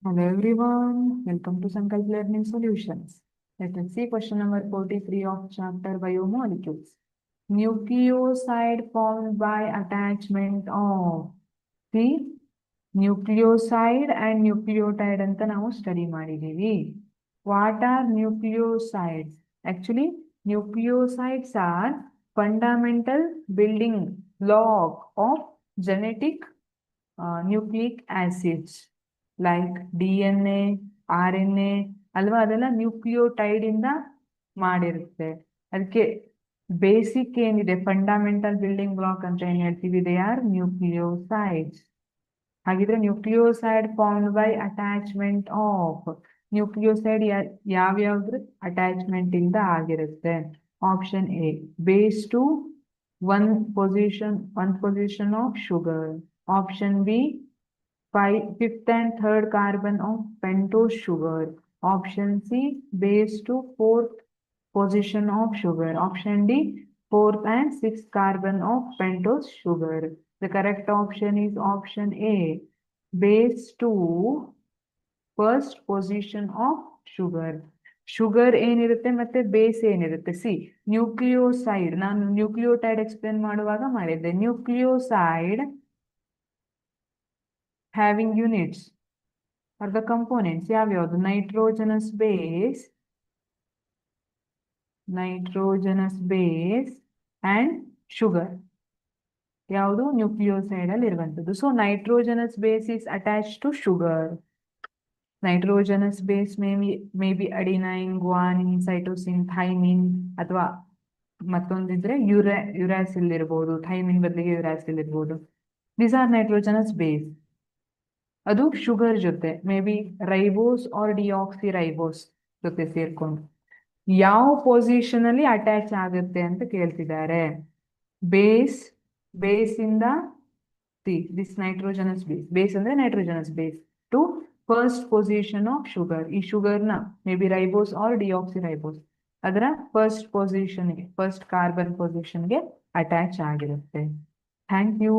Hello everyone, welcome to Sankalp Learning Solutions. Let us see question number 43 of chapter Biomolecules. Nucleoside formed by attachment of. See, nucleoside and nucleotide ಅಂತ ನಾವು study ಮಾಡಿದೀವಿ. What are nucleosides? Actually, nucleosides are fundamental building block of genetic nucleic acids. Like DNA, RNA ಅಲ್ವಾ, ಅದೆಲ್ಲ nucleotide ಇಂದ ಮಾಡಿರುತ್ತೆ. ಅದಕ್ಕೆ basic ಏನಿದೆ, fundamental building block ಅಂತ ಏನ್ ಹೇಳ್ತೀವಿ, ದೇ ಆರ್ ನ್ಯೂಕ್ಲಿಯೋಸೈಡ್ಸ್. ಹಾಗಿದ್ರೆ nucleoside formed by attachment of. Nucleoside ಯಾವ್ಯಾವ್ದ್ರ ಅಟ್ಯಾಚ್ಮೆಂಟ್ ಇಂದ ಆಗಿರುತ್ತೆ? Option A, base to one position of sugar. Option B, fifth and third carbon of pentose sugar. Option C, base to fourth position of sugar. Option D, fourth and sixth carbon of pentose sugar. The correct option is option A, base to first position of sugar. Sugar ಏನಿರುತ್ತೆ ಮತ್ತೆ base ಏನಿರುತ್ತೆ? C, nucleoside ನಾನು nucleotide explain ಮಾಡುವಾಗ ಮಾಡಿದ್ದೆ. Nucleoside having units or the components ಯಾವ್ಯಾವುದು? Nitrogenous base and sugar. ಯಾವುದು? Nucleoside ಅಲ್ಲಿ ಇರುವಂತದ್ದು. So nitrogenous base is attach to sugar. Nitrogenous base may be adenine, guanine, cytosine, thymine, ಅಥವಾ ಮತ್ತೊಂದಿದ್ರೆ ಯುರಾಸಿಲ್ ಇರ್ಬೋದು. ಥೈಮಿನ್ ಬದಲಿಗೆ ಯುರಾಸಿಲ್ ಇರ್ಬೋದು. These are nitrogenous base. ಅದು ಶುಗರ್ ಜೊತೆ may be ribose or deoxyribose ಜೊತೆ ಸೇರ್ಕೊಂಡು ಯಾವ ಪೊಸಿಷನ್ ಅಲ್ಲಿ ಅಟ್ಯಾಚ್ ಆಗುತ್ತೆ ಅಂತ ಕೇಳ್ತಿದ್ದಾರೆ. ಬೇಸ್ ಇಂದ ದಿಸ್ ನೈಟ್ರೋಜನಸ್ ಬೇಸ್ ಅಂದ್ರೆ nitrogenous base to first position of sugar. ಈ ಶುಗರ್ನ may be ribose or deoxyribose ಅದರ ಫಸ್ಟ್ ಕಾರ್ಬನ್ ಪೊಸಿಷನ್ಗೆ ಅಟ್ಯಾಚ್ ಆಗಿರುತ್ತೆ. Thank you.